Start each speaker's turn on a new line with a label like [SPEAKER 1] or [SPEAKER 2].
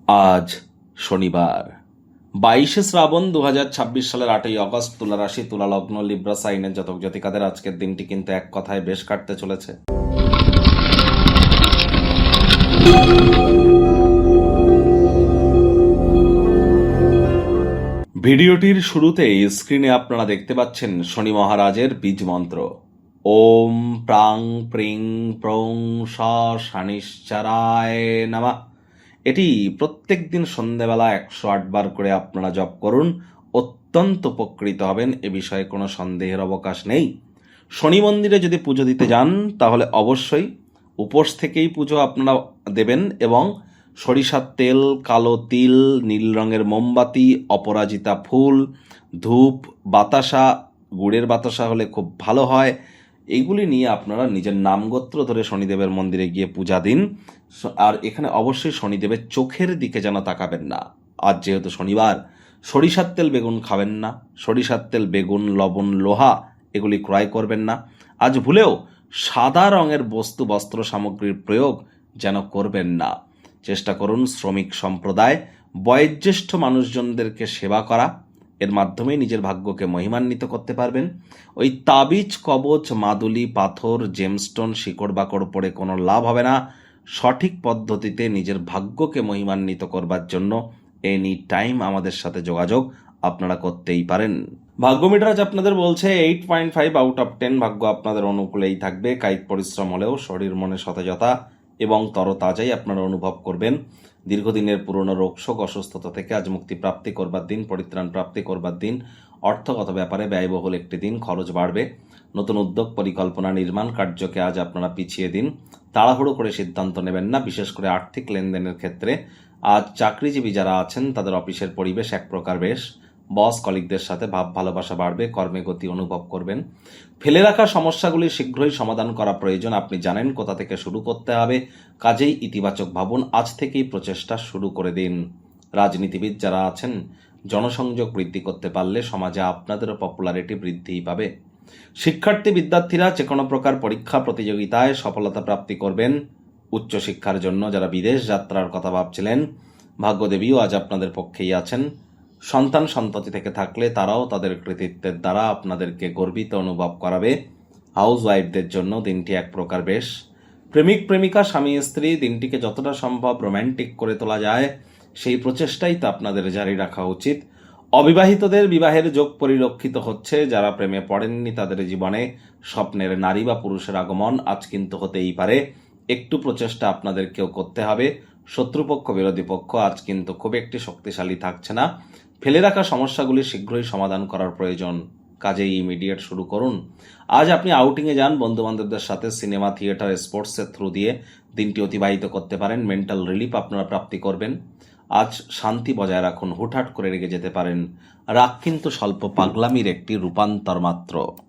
[SPEAKER 1] আজ শনিবার 22শে শ্রাবণ 2026 সালের 8ই অগস্ট। তুলা রাশি, তুলা লগ্ন, লিব্রা সাইনের জাতক জাতিকাদের আজকের দিনটি কিন্তু এক কথায় বেশ কাটতে চলেছে। ভিডিওটির শুরুতেই স্ক্রিনে আপনারা দেখতে পাচ্ছেন শনি মহারাজের বীজ মন্ত্র ওম প্রাং প্রিং প্রং স শনিশ্চরায় নমঃ। এটি প্রত্যেক দিন সন্ধ্যেবেলা 108 বার করে আপনারা জপ করুন, অত্যন্ত উপকৃত হবেন, এ বিষয়ে কোনো সন্দেহের অবকাশ নেই। শনি মন্দিরে যদি পুজো দিতে যান তাহলে অবশ্যই উপোস থেকেই পুজো আপনারা দেবেন এবং সরিষার তেল, কালো তিল, নীল রঙের মোমবাতি, অপরাজিতা ফুল, ধূপ, বাতাসা, গুড়ের বাতাসা হলে খুব ভালো হয়। এইগুলি নিয়ে আপনারা নিজের নামগোত্র ধরে শনিদেবের মন্দিরে গিয়ে পূজা দিন। আর এখানে অবশ্যই শনিদেবের চোখের দিকে যেন তাকাবেন না। আজ যেহেতু শনিবার, সরিষার তেল বেগুন খাবেন না। সরিষার তেল, বেগুন, লবণ, লোহা এগুলি ক্রয় করবেন না। আজ ভুলেও সাদা রঙের বস্তু, বস্ত্র সামগ্রীর প্রয়োগ যেন করবেন না। চেষ্টা করুন শ্রমিক সম্প্রদায়, বয়োজ্যেষ্ঠ মানুষজনদেরকে সেবা করা, এর মাধ্যমে নিজের ভাগ্যকে মহিমান্বিত করতে পারবেন। ওই তাবিজ, কবচ, মাদুলি, পাথর, জেমস্টোন, শিকড় বাকড় পড়ে কোনো লাভ হবে না। সঠিক পদ্ধতিতে নিজের ভাগ্যকে মহিমান্বিত করবার জন্য এনি টাইম আমাদের সাথে যোগাযোগ আপনারা করতেই পারেন। ভাগ্য মিটার আজ আপনাদের বলছে 8.5 আউট অফ 10। ভাগ্য আপনাদের অনুকূলেই থাকবে। কায়িক পরিশ্রম হলেও শরীর মনে সতেজতা এবং তরতাজাই আপনারা অনুভব করবেন। দীর্ঘদিনের পুরনো রোগশোক, অসুস্থতা থেকে আজ মুক্তি প্রাপ্তি করবার দিন, পরিত্রাণ প্রাপ্তি করবার দিন। অর্থগত ব্যাপারে ব্যয়বহুল একটি দিন, খরচ বাড়বে। নতুন উদ্যোগ, পরিকল্পনা, নির্মাণ কার্যকে আজ আপনারা পিছিয়ে দিন। তাড়াহুড়ো করে সিদ্ধান্ত নেবেন না, বিশেষ করে আর্থিক লেনদেনের ক্ষেত্রে। আজ চাকরিজীবী যারা আছেন তাদের অফিসের পরিবেশ এক প্রকার বেশ। বস, কলিগদের সাথে ভাব ভালোবাসা বাড়বে, কর্মে গতি অনুভব করবেন। ফেলে রাখা সমস্যাগুলি শীঘ্রই সমাধান করা প্রয়োজন। আপনি জানেন কোথা থেকে শুরু করতে হবে, কাজেই ইতিবাচক ভাবুন। আজ থেকেই প্রচেষ্টা শুরু করে দিন। রাজনীতিবিদ যারা আছেন, জনসংযোগ বৃদ্ধি করতে পারলে সমাজে আপনাদেরও পপুলারিটি বৃদ্ধিই পাবে। শিক্ষার্থী বিদ্যার্থীরা যে কোনো প্রকার পরীক্ষা প্রতিযোগিতায় সফলতা প্রাপ্তি করবেন। উচ্চশিক্ষার জন্য যারা বিদেশ যাত্রার কথা ভাবছিলেন, ভাগ্যদেবীও আজ আপনাদের পক্ষেই আছেন। সন্তান সন্ততি থেকে থাকলে তারাও তাদের কৃতিত্বের দ্বারা আপনাদেরকে গর্বিত অনুভব করাবে। হাউস ওয়াইফদের জন্য দিনটি এক প্রকার বেশ। প্রেমিক প্রেমিকা, স্বামী স্ত্রী, দিনটিকে যতটা সম্ভব রোম্যান্টিক করে তোলা যায় সেই প্রচেষ্টাই তো আপনাদের জারি রাখা উচিত। অবিবাহিতদের বিবাহের যোগ পরিলক্ষিত হচ্ছে। যারা প্রেমে পড়েননি তাদের জীবনে স্বপ্নের নারী বা পুরুষের আগমন আজ কিন্তু হতেই পারে। একটু প্রচেষ্টা আপনাদেরকেও করতে হবে। শত্রুপক্ষ, বিরোধী পক্ষ আজ কিন্তু খুব একটি শক্তিশালী থাকছে না। ফেলে রাখা সমস্যাগুলি শীঘ্রই সমাধান করার প্রয়োজন, কাজেই ইমিডিয়েট শুরু করুন। আজ আপনি আউটিংয়ে যান, বন্ধু বান্ধবদের সাথে সিনেমা, থিয়েটার, স্পোর্টসের থ্রু দিয়ে দিনটি অতিবাহিত করতে পারেন। মেন্টাল রিলিফ আপনারা প্রাপ্তি করবেন। আজ শান্তি বজায় রাখুন, হুটহাট করে রেগে যেতে পারেন। রাগ কিন্তু স্বল্প পাগলামির একটি রূপান্তর মাত্র।